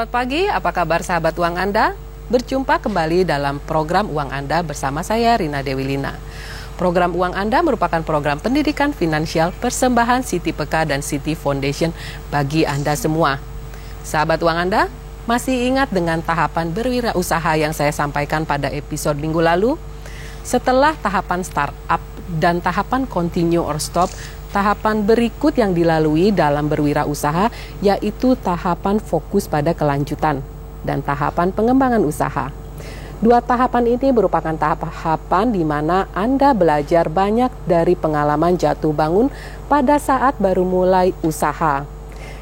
Selamat pagi, apa kabar sahabat uang Anda? Berjumpa kembali dalam program Uang Anda bersama saya Rina Dewi Lina. Program Uang Anda merupakan program pendidikan finansial persembahan Siti Peka dan Siti Foundation bagi Anda semua. Sahabat uang Anda, masih ingat dengan tahapan berwirausaha yang saya sampaikan pada episode minggu lalu? Setelah tahapan startup dan tahapan continue or stop, tahapan berikut yang dilalui dalam berwirausaha yaitu tahapan fokus pada kelanjutan dan tahapan pengembangan usaha. Dua tahapan ini merupakan tahapan di mana Anda belajar banyak dari pengalaman jatuh bangun pada saat baru mulai usaha.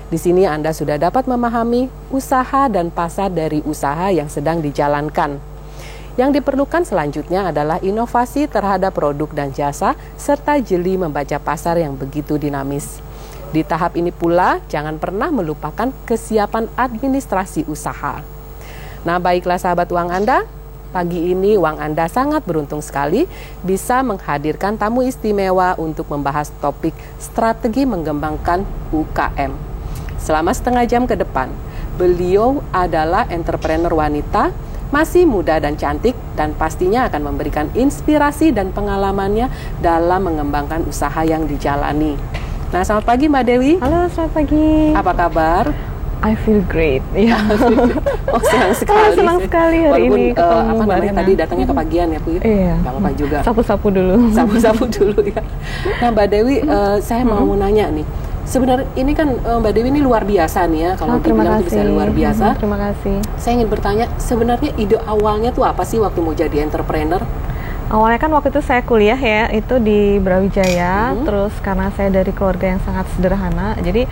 Di sini Anda sudah dapat memahami usaha dan pasar dari usaha yang sedang dijalankan. Yang diperlukan selanjutnya adalah inovasi terhadap produk dan jasa, serta jeli membaca pasar yang begitu dinamis. Di tahap ini pula, jangan pernah melupakan kesiapan administrasi usaha. Nah, baiklah sahabat uang Anda, pagi ini uang Anda sangat beruntung sekali bisa menghadirkan tamu istimewa untuk membahas topik strategi mengembangkan UKM. Selama setengah jam ke depan, beliau adalah entrepreneur wanita, masih muda dan cantik, dan pastinya akan memberikan inspirasi dan pengalamannya dalam mengembangkan usaha yang dijalani. Nah, selamat pagi Mbak Dewi. Halo, selamat pagi. Apa kabar? I feel great. Ya. Oh, senang sekali. Senang sekali hari walaupun, ini ketemu apa namanya Rina. tadi datangnya kepagian ya Bu? Iya. Gak apa-apa juga. Sapu-sapu dulu. Sapu-sapu dulu ya. Nah Mbak Dewi, saya mau nanya nih. Sebenarnya ini kan Mbak Dewi ini luar biasa nih ya, kalau dibilang itu bisa luar biasa. Terima kasih. Saya ingin bertanya, sebenarnya ide awalnya tuh apa sih waktu mau jadi entrepreneur? Awalnya kan waktu itu saya kuliah ya, itu di Brawijaya. Terus karena saya dari keluarga yang sangat sederhana, jadi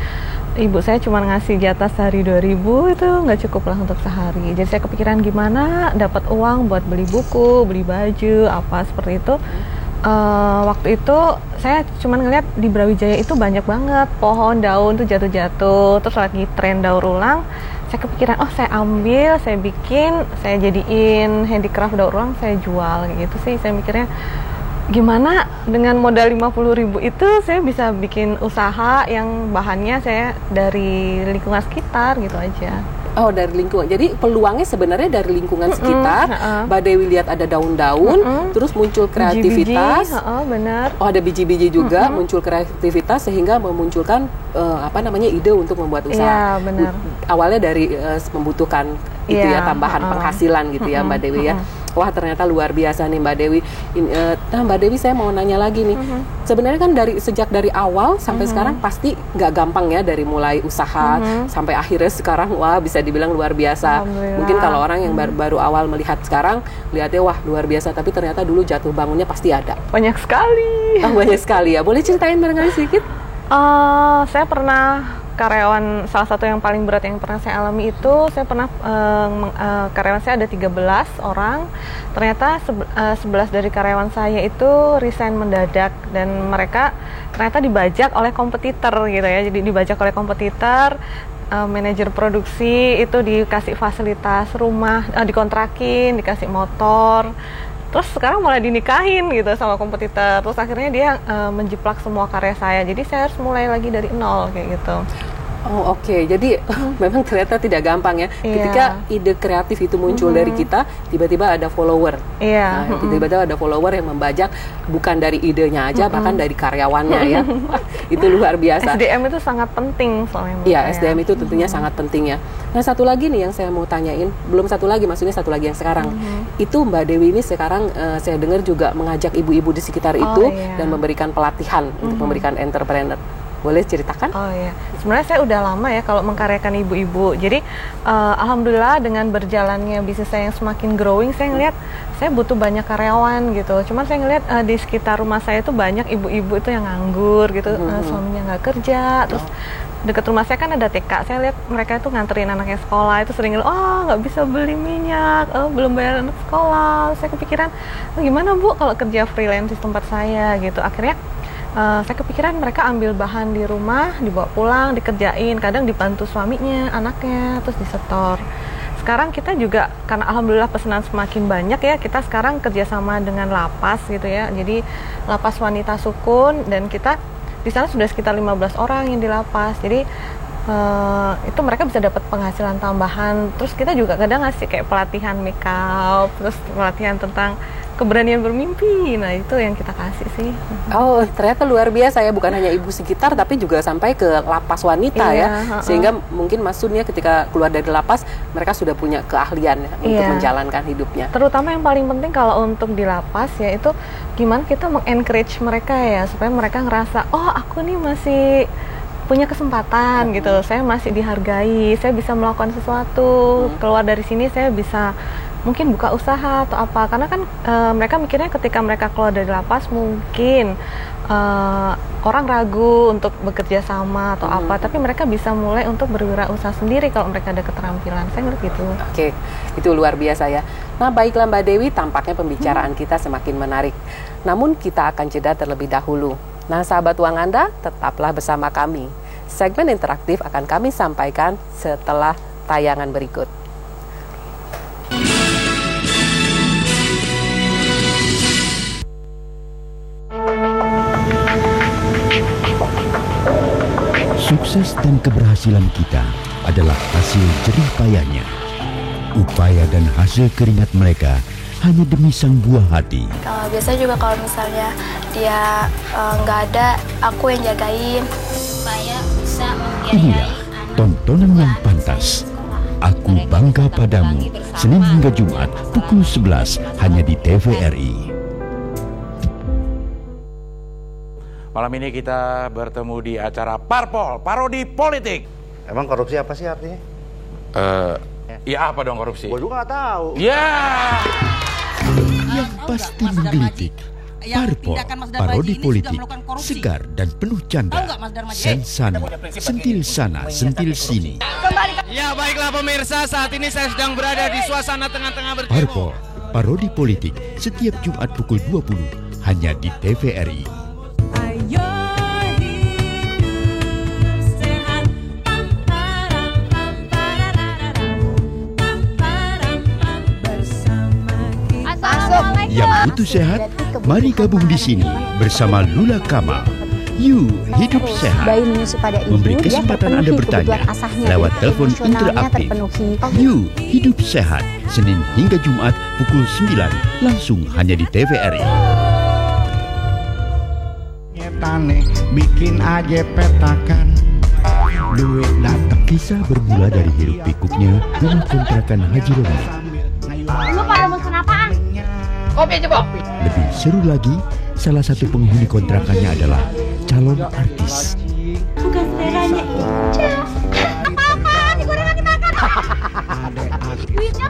ibu saya cuma ngasih jatah sehari 2.000, itu nggak cukup lah untuk sehari. Jadi saya kepikiran gimana dapat uang buat beli buku, beli baju, apa seperti itu. Waktu itu saya cuma ngeliat di Brawijaya itu banyak banget pohon daun tuh jatuh-jatuh, terus lagi tren daur ulang. Saya kepikiran, oh saya ambil, saya bikin, saya jadiin handicraft daur ulang, saya jual gitu sih. Saya mikirnya gimana dengan modal 50.000 itu saya bisa bikin usaha yang bahannya saya dari lingkungan sekitar gitu aja. Oh, dari lingkungan. Jadi peluangnya sebenarnya dari lingkungan sekitar. Mbak Dewi lihat ada daun-daun, terus muncul kreativitas. Biji-biji, benar. Oh, ada biji-biji juga, muncul kreativitas sehingga memunculkan ide untuk membuat usaha. Iya, benar. Awalnya dari membutuhkan itu ya tambahan penghasilan gitu ya Mbak Dewi ya. Wah, ternyata luar biasa nih Mbak Dewi. Nah Mbak Dewi, saya mau nanya lagi nih. Sebenarnya kan sejak dari awal sampai sekarang pasti nggak gampang ya, dari mulai usaha sampai akhirnya sekarang, wah bisa dibilang luar biasa. Mungkin kalau orang yang baru awal melihat sekarang, lihatnya wah luar biasa, tapi ternyata dulu jatuh bangunnya pasti ada. Banyak sekali. Oh, banyak sekali ya. Boleh ceritain barangkali sedikit? Saya pernah karyawan, salah satu yang paling berat yang pernah saya alami itu, saya pernah karyawan saya ada 13 orang. Ternyata 11 dari karyawan saya itu resign mendadak, dan mereka ternyata dibajak oleh kompetitor gitu ya. Jadi dibajak oleh kompetitor, manajer produksi itu dikasih fasilitas rumah, dikontrakin, dikasih motor. Terus sekarang mulai dinikahin gitu sama kompetitor. Terus akhirnya dia menjiplak semua karya saya. Jadi saya harus mulai lagi dari nol kayak gitu. Oh, oke. Jadi memang ternyata tidak gampang ya. Ketika ide kreatif itu muncul dari kita, tiba-tiba ada follower. Iya. Nah, tiba-tiba ada follower yang membajak bukan dari idenya aja, bahkan dari karyawannya ya. Itu luar biasa. SDM itu sangat penting soalnya. Iya, SDM itu tentunya sangat penting ya. Nah, satu lagi nih yang saya mau tanyain, belum satu lagi, maksudnya satu lagi yang sekarang. Itu Mbak Dewi ini sekarang saya dengar juga mengajak ibu-ibu di sekitar itu dan memberikan pelatihan untuk memberikan entrepreneur. Boleh ceritakan? Oh iya, sebenarnya saya udah lama ya kalau mengkaryakan ibu-ibu. Jadi alhamdulillah dengan berjalannya bisnis saya yang semakin growing, saya ngelihat saya butuh banyak karyawan gitu. Cuman saya ngelihat di sekitar rumah saya itu banyak ibu-ibu itu yang nganggur gitu, suaminya nggak kerja. Terus dekat rumah saya kan ada TK, saya lihat mereka itu nganterin anaknya sekolah, itu sering nggak bisa beli minyak, belum bayar anak sekolah. Saya kepikiran, gimana Bu kalau kerja freelance di tempat saya gitu. Akhirnya saya kepikiran mereka ambil bahan di rumah, dibawa pulang, dikerjain, kadang dibantu suaminya, anaknya, terus disetor. Sekarang kita juga, karena alhamdulillah pesanan semakin banyak ya, kita sekarang kerjasama dengan lapas gitu ya. Jadi lapas wanita Sukun, dan kita di sana sudah sekitar 15 orang yang di lapas. Jadi itu mereka bisa dapat penghasilan tambahan. Terus kita juga kadang ngasih kayak pelatihan makeup, terus pelatihan tentang keberanian bermimpi. Nah, itu yang kita kasih sih. Oh, ternyata luar biasa ya, bukan hanya ibu sekitar tapi juga sampai ke lapas wanita ya. Sehingga mungkin maksudnya ketika keluar dari lapas mereka sudah punya keahlian ya, untuk menjalankan hidupnya. Terutama yang paling penting kalau untuk di lapas ya, itu gimana kita mengencourage mereka ya, supaya mereka ngerasa, oh aku nih masih punya kesempatan gitu, saya masih dihargai, saya bisa melakukan sesuatu, keluar dari sini saya bisa mungkin buka usaha atau apa. Karena kan mereka mikirnya ketika mereka keluar dari lapas mungkin orang ragu untuk bekerja sama atau apa, tapi mereka bisa mulai untuk berwirausaha sendiri kalau mereka ada keterampilan. Saya ngeliat gitu. Oke, itu luar biasa ya. Nah, baiklah Mbak Dewi, tampaknya pembicaraan kita semakin menarik. Namun kita akan jeda terlebih dahulu. Nah, sahabat uang Anda, tetaplah bersama kami. Segmen interaktif akan kami sampaikan setelah tayangan berikut. Sukses dan keberhasilan kita adalah hasil jerih payahnya. Upaya dan hasil keringat mereka hanya demi sang buah hati. Kalau biasa juga kalau misalnya dia nggak ada, aku yang jagain. Supaya bisa Inilah tontonan yang pantas. Aku Bangga Padamu, Senin hingga Jumat pukul 11 hanya di TVRI. Malam ini kita bertemu di acara Parpol, Parodi Politik. Emang korupsi apa sih artinya? Ya apa dong korupsi? Gue juga nggak tahu. Ya. Yang pasti menggelitik. Parpol, parodi politik, segar dan penuh canda. Sensana, sentil sana, sentil sini. Ya baiklah pemirsa, saat ini saya sedang berada di suasana tengah-tengah bertemu. Parpol, parodi politik, setiap Jumat pukul 20 hanya di TVRI. Yang butuh sehat, mari gabung di sini bersama Lula Kamal. You Hidup Sehat. Memberi kesempatan Anda bertanya lewat telepon interaktif. You Hidup Sehat, Senin hingga Jumat pukul 9, langsung hanya di TVRI. Nyetane bikin aja petakan. Duit datang. Kisah bermula dari hiruk pikuknya rumah kontrakan Haji Romi. Lu pada mesen apaan? Kopi aja, Bob. Lebih seru lagi, salah satu penghuni kontrakannya adalah calon artis. Bukan seleranya Ica. Apa-apaan, digorengan dimakan.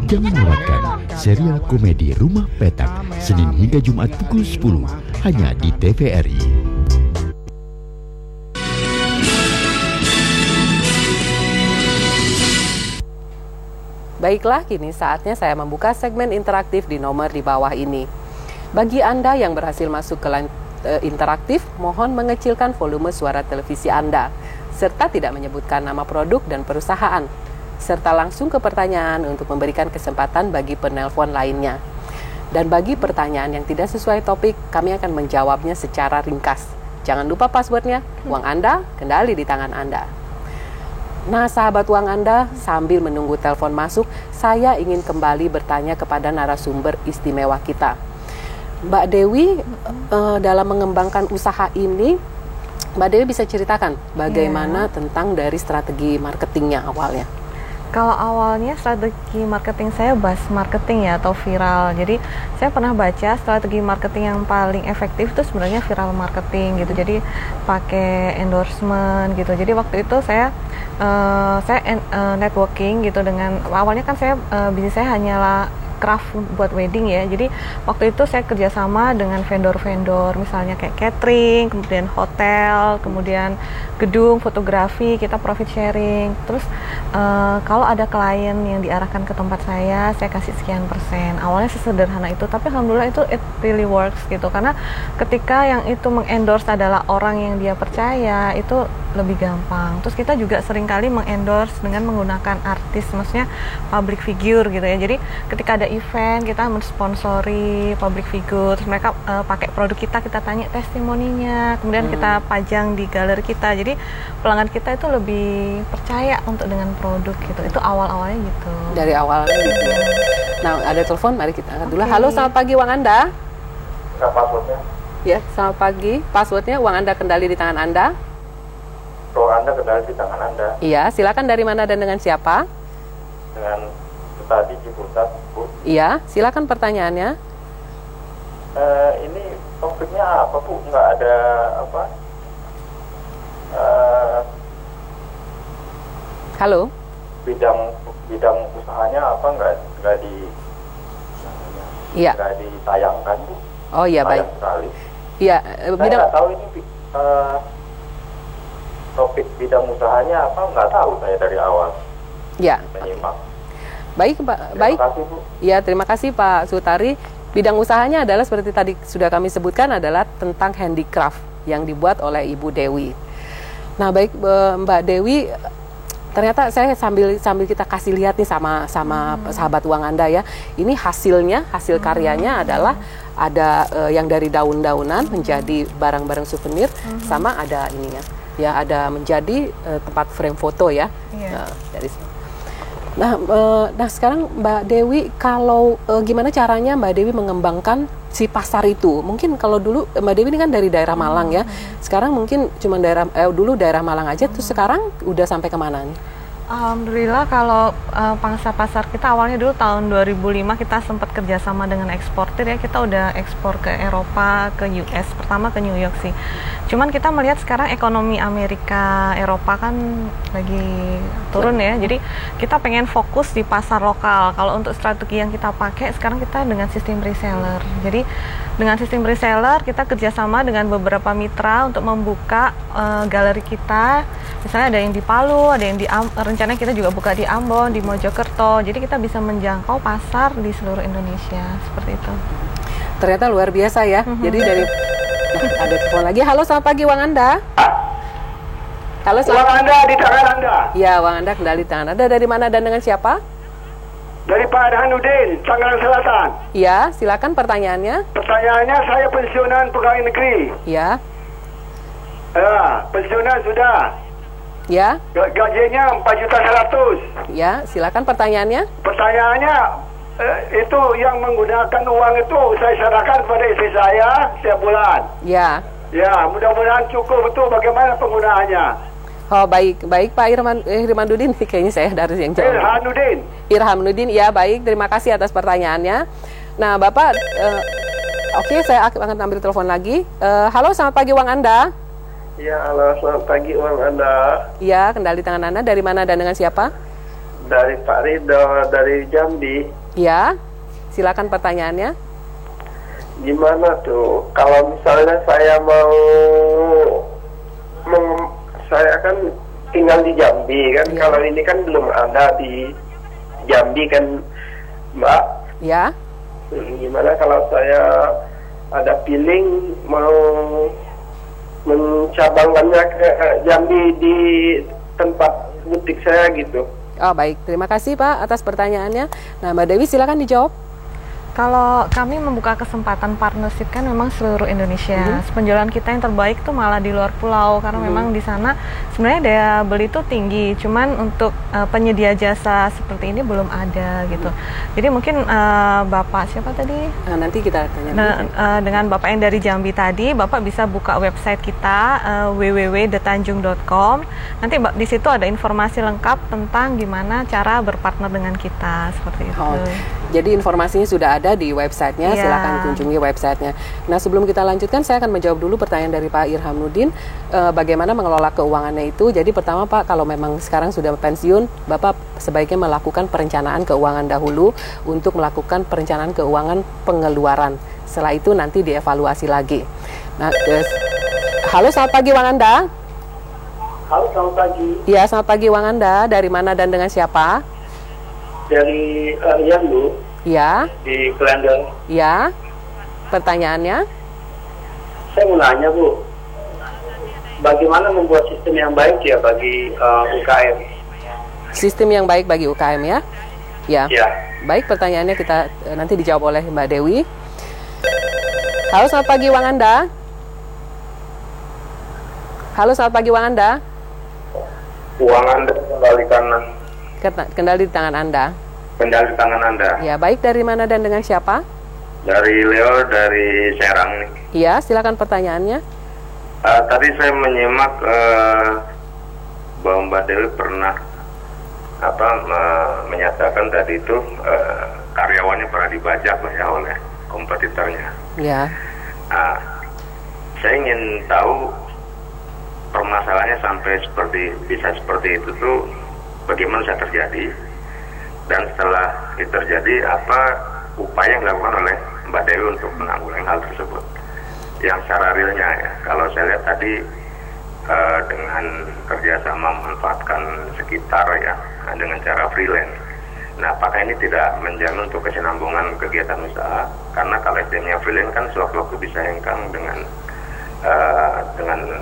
Jangan lewatkan serial komedi Rumah Petak, Senin hingga Jumat pukul 10, hanya di TVRI. Baiklah, kini saatnya saya membuka segmen interaktif di nomor di bawah ini. Bagi Anda yang berhasil masuk ke line interaktif, mohon mengecilkan volume suara televisi Anda, serta tidak menyebutkan nama produk dan perusahaan, serta langsung ke pertanyaan untuk memberikan kesempatan bagi penelpon lainnya. Dan bagi pertanyaan yang tidak sesuai topik, kami akan menjawabnya secara ringkas. Jangan lupa passwordnya, uang Anda kendali di tangan Anda. Nah, sahabat uang Anda, sambil menunggu telepon masuk, saya ingin kembali bertanya kepada narasumber istimewa kita. Mbak Dewi, dalam mengembangkan usaha ini, Mbak Dewi bisa ceritakan bagaimana tentang dari strategi marketingnya awalnya? Kalau awalnya strategi marketing saya buzz marketing ya, atau viral. Jadi saya pernah baca strategi marketing yang paling efektif itu sebenarnya viral marketing gitu. Jadi pakai endorsement gitu. Jadi waktu itu saya networking gitu dengan, awalnya kan saya bisnis saya hanyalah craft buat wedding ya. Jadi waktu itu saya kerjasama dengan vendor-vendor, misalnya kayak catering, kemudian hotel, kemudian gedung, fotografi, kita profit sharing. Terus kalau ada klien yang diarahkan ke tempat saya kasih sekian persen. Awalnya sesederhana itu, tapi alhamdulillah itu it really works gitu. Karena ketika yang itu mengendorse adalah orang yang dia percaya, itu lebih gampang. Terus kita juga seringkali mengendorse dengan menggunakan artis, maksudnya public figure gitu ya. Jadi ketika ada ada event, kita mensponsori public figure, mereka pakai produk kita tanya testimoninya, kemudian kita pajang di galeri kita. Jadi pelanggan kita itu lebih percaya untuk dengan produk gitu. Itu awal-awalnya gitu. Dari awalnya gitu ya. Nah, ada telepon, mari kita angkat dulu. Halo, selamat pagi uang Anda. Passwordnya? Ya, selamat pagi. Passwordnya uang Anda kendali di tangan Anda. Uang Anda kendali di tangan Anda. Iya, silakan dari mana dan dengan siapa? Dengan tadi di pusat, Bu. Iya, silakan pertanyaannya. Ini topiknya apa, Bu? Nggak ada apa? Halo. Bidang usahanya apa? Nggak ditayangkan, Bu. Oh iya, baik. Sekali. Iya, saya nggak tahu ini topik bidang usahanya apa, nggak tahu saya dari awal. Ya. Menyimak. Baik, Pak. Baik. Terima kasih, Bu. Ya, terima kasih Pak Sutari. Bidang usahanya adalah seperti tadi sudah kami sebutkan adalah tentang handicraft yang dibuat oleh Ibu Dewi. Nah, baik Mbak Dewi, ternyata saya sambil kita kasih lihat nih sama sahabat uang Anda ya. Ini hasil karyanya adalah ada yang dari daun-daunan menjadi barang-barang souvenir, sama ada ininya. Ya, ada menjadi tempat frame foto ya. Iya. Dari sini. Nah sekarang Mbak Dewi, kalau gimana caranya Mbak Dewi mengembangkan si pasar itu? Mungkin kalau dulu Mbak Dewi ini kan dari daerah Malang ya, sekarang mungkin cuma dulu daerah Malang aja, terus sekarang udah sampai kemana nih? Alhamdulillah kalau pangsa pasar kita awalnya dulu tahun 2005 kita sempat kerjasama dengan eksportir ya, kita udah ekspor ke Eropa, ke US, pertama ke New York sih. Cuman kita melihat sekarang ekonomi Amerika, Eropa kan lagi turun ya, jadi kita pengen fokus di pasar lokal. Kalau untuk strategi yang kita pakai sekarang kita dengan sistem reseller. Jadi dengan sistem reseller kita kerjasama dengan beberapa mitra untuk membuka galeri kita. Misalnya ada yang di Palu, ada yang di rencananya kita juga buka di Ambon, di Mojokerto. Jadi kita bisa menjangkau pasar di seluruh Indonesia seperti itu. Ternyata luar biasa ya. Jadi dari ada telepon lagi. Halo, selamat pagi uang Anda. Halo, selamat. Uang Anda di tangan Anda. Iya, uang Anda kendali di tangan Anda. Dari mana dan dengan siapa? Dari Pak Irhanuddin, Tangerang Selatan. Iya, silakan pertanyaannya. Pertanyaannya, saya pensiunan pegawai negeri. Iya. Pensiunan sudah. Ya. Gajinya 4.100.000. Ya, silakan pertanyaannya. Pertanyaannya, itu yang menggunakan uang itu saya serahkan kepada istri saya setiap bulan. Ya. Ya, mudah-mudahan cukup. Itu bagaimana penggunaannya? Oh, baik Pak Irhanuddin, kayaknya saya dari yang jauh. Irhanuddin, ya baik. Terima kasih atas pertanyaannya. Nah, Bapak, oke, saya akan ambil telepon lagi. Halo, selamat pagi uang Anda. Ya, halo, selamat pagi uang Anda. Ya, kendali tangan Anda. Dari mana dan dengan siapa? Dari Pak Ridho, dari Jambi. Ya, silakan pertanyaannya. Gimana tuh, kalau misalnya saya saya kan tinggal di Jambi kan, kalau ini kan belum ada di Jambi kan, Mbak. Ya. Gimana kalau saya ada feeling mau mencabangkannya ke Jambi di tempat butik saya gitu. Oh, baik, terima kasih Pak atas pertanyaannya. Nah, Mbak Dewi silakan dijawab. Kalau kami membuka kesempatan partnership kan memang seluruh Indonesia. Penjualan kita yang terbaik tuh malah di luar pulau karena memang di sana sebenarnya daya beli itu tinggi. Cuman untuk penyedia jasa seperti ini belum ada gitu. Jadi mungkin Bapak siapa tadi? Nanti kita tanya. Dengan Bapak yang dari Jambi tadi, Bapak bisa buka website kita www.detanjung.com. Nanti di situ ada informasi lengkap tentang gimana cara berpartner dengan kita seperti itu. Jadi informasinya sudah ada di websitenya, silakan kunjungi websitenya. Nah, sebelum kita lanjutkan, saya akan menjawab dulu pertanyaan dari Pak Irhanuddin, bagaimana mengelola keuangannya itu. Jadi pertama Pak, kalau memang sekarang sudah pensiun, Bapak sebaiknya melakukan perencanaan keuangan dahulu untuk melakukan perencanaan keuangan pengeluaran. Setelah itu nanti dievaluasi lagi. Nah, halo, selamat pagi Uang Anda. Halo, selamat pagi. Iya, selamat pagi Uang Anda. Dari mana dan dengan siapa? Dari Rian, Bu. Ya. Di Klender. Ya. Pertanyaannya? Saya mau nanya, Bu. Bagaimana membuat sistem yang baik ya bagi UKM? Sistem yang baik bagi UKM ya? Ya. Baik, pertanyaannya kita nanti dijawab oleh Mbak Dewi. Halo, selamat pagi uang Anda. Halo, selamat pagi uang Anda. Uang Anda Kendali di tangan Anda. Kendali di tangan Anda. Ya, baik, dari mana dan dengan siapa? Dari Leo dari Serang nih. Iya, silakan pertanyaannya. Tadi saya menyimak bahwa Mbak Dewi pernah menyatakan tadi itu karyawannya pernah dibajak ya oleh kompetitornya. Ya. Saya ingin tahu permasalahannya sampai bisa seperti itu tuh bagaimana bisa terjadi, dan setelah itu terjadi apa upaya yang dilakukan oleh Mbak Dewi untuk menanggulangi hal tersebut yang secara realnya ya. Kalau saya lihat tadi dengan kerjasama memanfaatkan sekitar ya dengan cara freelance. Nah, apakah ini tidak menjamin untuk kesinambungan kegiatan usaha? Karena kalau SDM-nya freelance kan sewaktu-waktu bisa hengkang dengan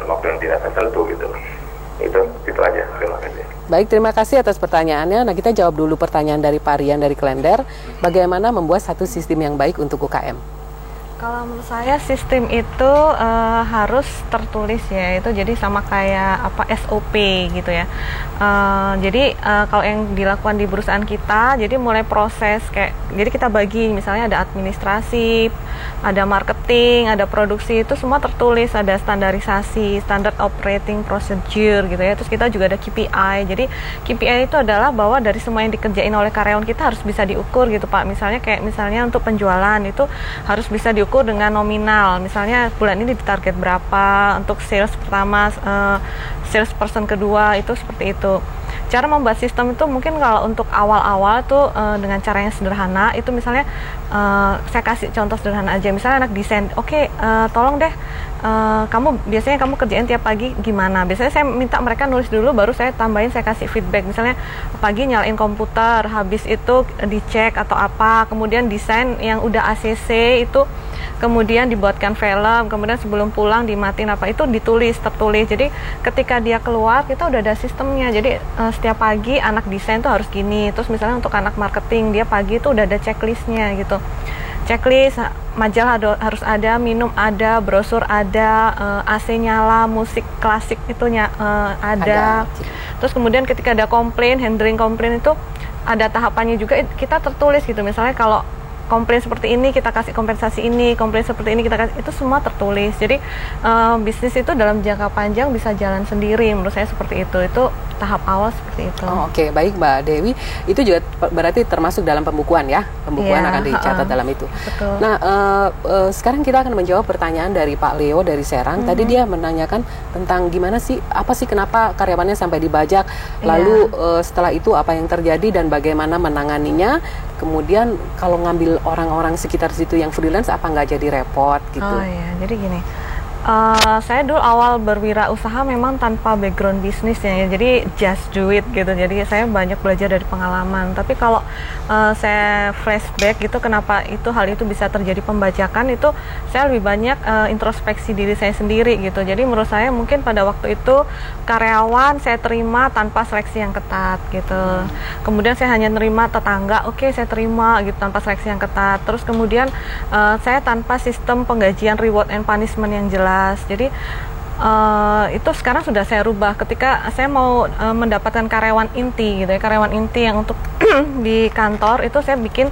waktu yang tidak tertentu gitu. Itu aja. Terima kasih. Baik, terima kasih atas pertanyaannya. Nah, kita jawab dulu pertanyaan dari Pak Rian dari Klender. Bagaimana membuat satu sistem yang baik untuk UKM? Kalau menurut saya sistem itu harus tertulis ya, itu jadi sama kayak SOP gitu ya. Jadi kalau yang dilakukan di perusahaan kita, jadi mulai proses jadi kita bagi, misalnya ada administrasi, ada marketing, ada produksi, itu semua tertulis, ada standarisasi, standard operating procedure gitu ya. Terus kita juga ada KPI. Jadi KPI itu adalah bahwa dari semua yang dikerjain oleh karyawan kita harus bisa diukur gitu Pak. Misalnya untuk penjualan itu harus bisa diukur dengan nominal, misalnya bulan ini ditarget berapa untuk sales pertama, sales person kedua, itu seperti itu. Cara membuat sistem itu mungkin kalau untuk awal-awal tuh dengan cara yang sederhana, itu misalnya saya kasih contoh sederhana aja, misalnya anak desain, tolong deh biasanya kamu kerjain tiap pagi gimana? Biasanya saya minta mereka nulis dulu, baru saya tambahin, saya kasih feedback. Misalnya pagi nyalain komputer, habis itu dicek atau apa, kemudian desain yang udah ACC itu kemudian dibuatkan film, kemudian sebelum pulang dimatiin itu tertulis. Jadi ketika dia keluar kita udah ada sistemnya. Jadi setiap pagi anak desain tuh harus gini. Terus misalnya untuk anak marketing, dia pagi itu udah ada checklistnya gitu. Checklist, majalah harus ada, minum ada, brosur ada, AC nyala, musik klasik itu ada. Terus kemudian ketika ada komplain, handling komplain itu ada tahapannya juga, kita tertulis gitu. Misalnya kalau komplain seperti ini kita kasih kompensasi ini, komplain seperti ini kita kasih, itu semua tertulis. Jadi bisnis itu dalam jangka panjang bisa jalan sendiri, menurut saya seperti itu tahap awal seperti itu. Oke, baik Mbak Dewi, itu juga berarti termasuk dalam pembukuan ya, pembukuan akan dicatat dalam itu. Betul. Nah, sekarang kita akan menjawab pertanyaan dari Pak Leo dari Serang. Tadi dia menanyakan tentang gimana sih, apa sih kenapa karyawannya sampai dibajak, lalu setelah itu apa yang terjadi dan bagaimana menanganinya. Kemudian kalau ngambil orang-orang sekitar situ yang freelance, apa nggak jadi repot gitu? Oh iya, jadi gini, saya dulu awal berwirausaha memang tanpa background bisnisnya ya, jadi just do it gitu. Jadi saya banyak belajar dari pengalaman. Tapi kalau saya flashback gitu, kenapa hal itu bisa terjadi pembajakan, itu saya lebih banyak introspeksi diri saya sendiri gitu. Jadi menurut saya mungkin pada waktu itu karyawan saya terima tanpa seleksi yang ketat gitu. Kemudian saya hanya nerima tetangga, oke, saya terima gitu tanpa seleksi yang ketat. Terus kemudian saya tanpa sistem penggajian reward and punishment yang jelas. Jadi itu sekarang sudah saya rubah ketika saya mau mendapatkan karyawan inti gitu ya, karyawan inti yang untuk di kantor itu saya bikin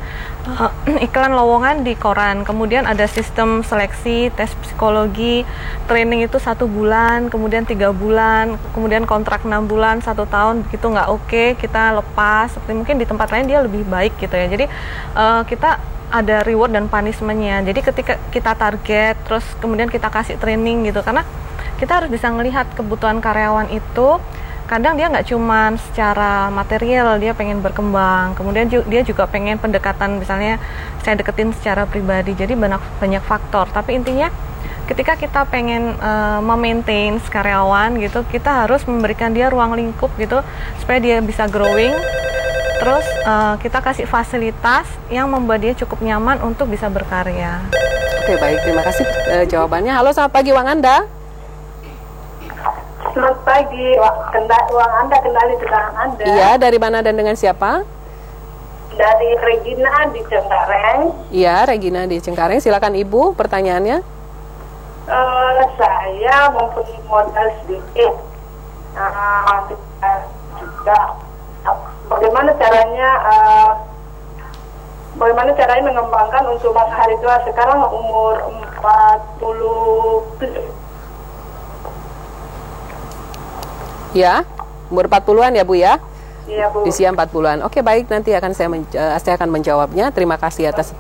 iklan lowongan di koran. Kemudian ada sistem seleksi, tes psikologi, training itu 1 bulan, kemudian 3 bulan, kemudian kontrak 6 bulan, 1 tahun, begitu nggak oke kita lepas. Seperti mungkin di tempat lain dia lebih baik gitu ya. Jadi kita ada reward dan punishment-nya. Jadi ketika kita target, terus kemudian kita kasih training gitu, karena kita harus bisa melihat kebutuhan karyawan itu. Kadang dia nggak cuma secara material, dia pengen berkembang, kemudian dia juga pengen pendekatan, misalnya saya deketin secara pribadi. Jadi banyak faktor, tapi intinya ketika kita pengen memaintain karyawan gitu, kita harus memberikan dia ruang lingkup gitu supaya dia bisa growing. Terus kita kasih fasilitas yang membuat dia cukup nyaman untuk bisa berkarya. Oke, baik, terima kasih jawabannya. Halo, selamat pagi Uang Anda. Selamat pagi, Uang Anda kendali di tangan Anda. Iya, dari mana dan dengan siapa? Dari Regina di Cengkareng. Iya, Regina di Cengkareng. Silakan Ibu, pertanyaannya. Saya mempunyai modal sedikit. Juga bagaimana caranya mengembangkan untuk masa hari tua? Sekarang umur 47. Ya, umur 40-an ya Bu ya? Iya Bu. Usia 40-an. Oke, baik, nanti akan saya akan menjawabnya. Terima kasih atas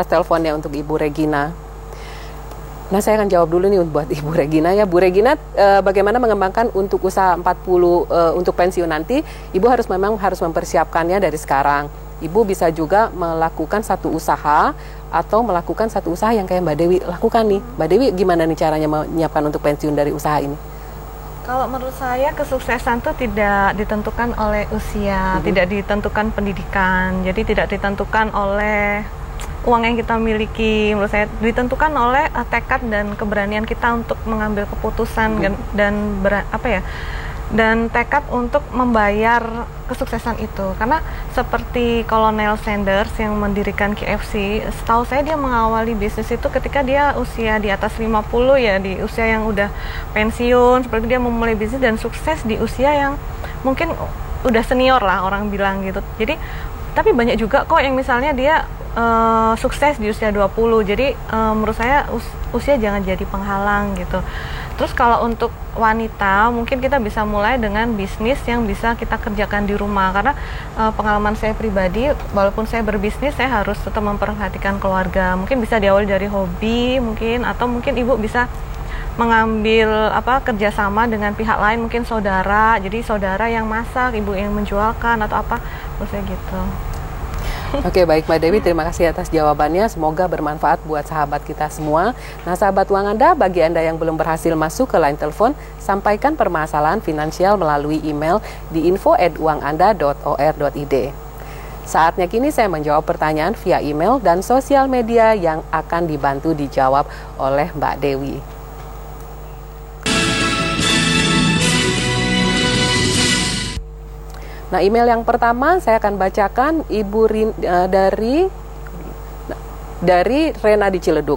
teleponnya untuk Ibu Regina. Nah, saya akan jawab dulu nih buat Ibu Regina ya. Bu Regina, bagaimana mengembangkan untuk usaha 40 untuk pensiun nanti? Ibu memang harus mempersiapkannya dari sekarang. Ibu bisa juga melakukan satu usaha atau melakukan satu usaha yang kayak Mbak Dewi lakukan nih. Mbak Dewi, gimana nih caranya menyiapkan untuk pensiun dari usaha ini? Kalau menurut saya kesuksesan itu tidak ditentukan oleh usia, tidak ditentukan pendidikan, jadi tidak ditentukan oleh uang yang kita miliki. Menurut saya ditentukan oleh tekad dan keberanian kita untuk mengambil keputusan dan tekad untuk membayar kesuksesan itu. Karena seperti Kolonel Sanders yang mendirikan KFC, setahu saya dia mengawali bisnis itu ketika dia usia di atas 50 ya, di usia yang udah pensiun, seperti dia memulai bisnis dan sukses di usia yang mungkin udah senior lah orang bilang gitu. Jadi tapi banyak juga kok yang misalnya dia sukses di usia 20. Jadi menurut saya usia jangan jadi penghalang gitu. Terus kalau untuk wanita mungkin kita bisa mulai dengan bisnis yang bisa kita kerjakan di rumah, karena pengalaman saya pribadi, walaupun saya berbisnis saya harus tetap memperhatikan keluarga. Mungkin bisa diawali dari hobi mungkin, atau mungkin ibu bisa mengambil kerjasama dengan pihak lain, mungkin saudara, jadi saudara yang masak, ibu yang menjualkan atau apa, maksudnya gitu. Oke, baik Mbak Dewi, terima kasih atas jawabannya. Semoga bermanfaat buat sahabat kita semua. Nah, sahabat Uang Anda, bagi Anda yang belum berhasil masuk ke line telepon, sampaikan permasalahan finansial melalui email di info@uanganda.or.id. Saatnya kini saya menjawab pertanyaan via email dan sosial media yang akan dibantu dijawab oleh Mbak Dewi. Nah, email yang pertama saya akan bacakan dari Rena di Ciledug.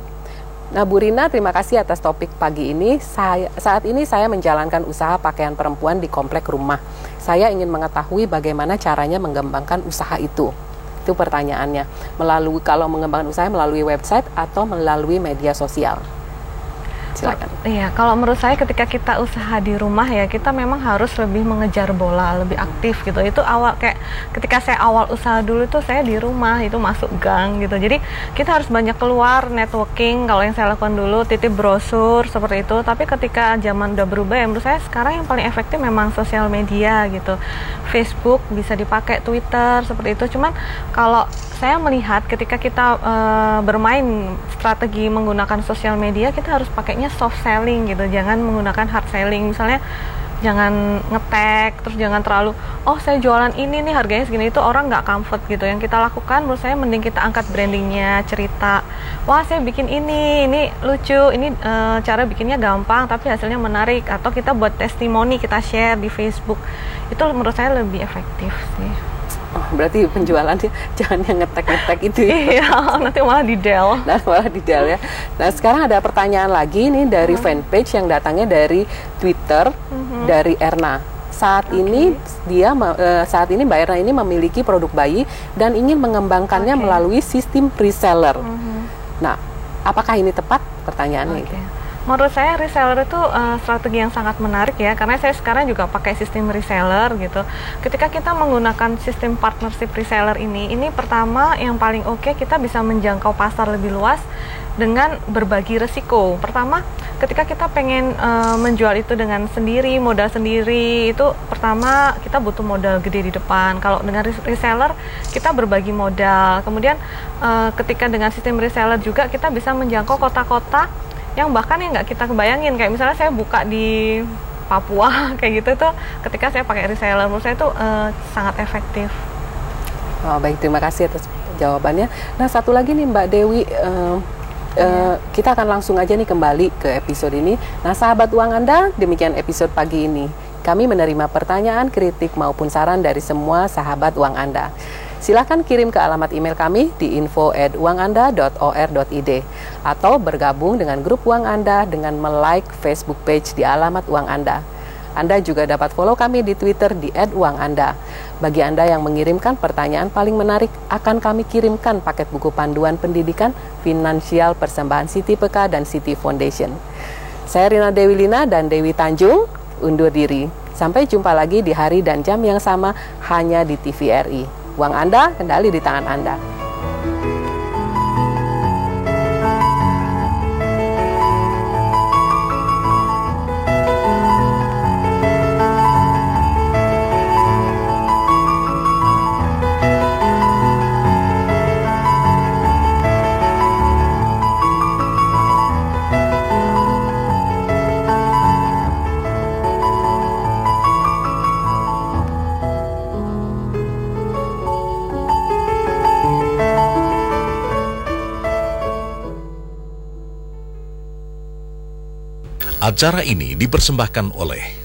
Nah, Bu Rina, terima kasih atas topik pagi ini. Saat ini saya menjalankan usaha pakaian perempuan di komplek rumah. Saya ingin mengetahui bagaimana caranya mengembangkan usaha itu. Itu pertanyaannya. Kalau mengembangkan usaha melalui website atau melalui media sosial. Silakan. Iya, kalau menurut saya ketika kita usaha di rumah ya, kita memang harus lebih mengejar bola, lebih aktif gitu. Itu kayak ketika saya awal usaha dulu tuh saya di rumah, itu masuk gang gitu. Jadi kita harus banyak keluar, networking. Kalau yang saya lakukan dulu titip brosur seperti itu. Tapi ketika zaman udah berubah ya, menurut saya sekarang yang paling efektif memang sosial media gitu. Facebook bisa dipakai, Twitter seperti itu. Cuman kalau saya melihat ketika kita bermain strategi menggunakan sosial media, kita harus pakainya soft selling gitu, jangan menggunakan hard selling. Misalnya jangan nge-tag, terus jangan terlalu saya jualan ini nih harganya segini, itu orang nggak comfort gitu. Yang kita lakukan menurut saya mending kita angkat brandingnya, cerita, wah saya bikin ini lucu, ini cara bikinnya gampang tapi hasilnya menarik, atau kita buat testimoni, kita share di Facebook. Itu menurut saya lebih efektif sih. Oh, berarti penjualannya jangan yang ngetek itu ya. Iya, nanti malah di-del. Ya. Nah, sekarang ada pertanyaan lagi nih dari fanpage yang datangnya dari Twitter, dari Erna. Saat ini Mbak Erna ini memiliki produk bayi dan ingin mengembangkannya melalui sistem reseller. Nah, apakah ini tepat? Pertanyaannya itu. Menurut saya reseller itu strategi yang sangat menarik ya, karena saya sekarang juga pakai sistem reseller gitu. Ketika kita menggunakan sistem partnership reseller ini pertama yang paling oke, kita bisa menjangkau pasar lebih luas dengan berbagi resiko. Pertama, ketika kita pengen menjual itu dengan sendiri, modal sendiri, itu pertama kita butuh modal gede di depan. Kalau dengan reseller kita berbagi modal. Kemudian ketika dengan sistem reseller juga kita bisa menjangkau kota-kota yang bahkan yang nggak kita kebayangin, kayak misalnya saya buka di Papua kayak gitu tuh, ketika saya pakai reseller, menurut saya itu sangat efektif. Oh, baik, terima kasih atas jawabannya. Nah, satu lagi nih Mbak Dewi, kita akan langsung aja nih kembali ke episode ini. Nah, sahabat Uang Anda, demikian episode pagi ini. Kami menerima pertanyaan, kritik maupun saran dari semua sahabat Uang Anda. Silakan kirim ke alamat email kami di info@uanganda.or.id atau bergabung dengan grup Uang Anda dengan like Facebook page di alamat Uang Anda. Anda juga dapat follow kami di Twitter di @uanganda. Bagi Anda yang mengirimkan pertanyaan paling menarik, akan kami kirimkan paket buku panduan pendidikan finansial persembahan Siti Peka dan Siti Foundation. Saya Rina Dewilina dan Dewi Tanjung undur diri. Sampai jumpa lagi di hari dan jam yang sama hanya di TVRI. Uang Anda kendali di tangan Anda. Acara ini dipersembahkan oleh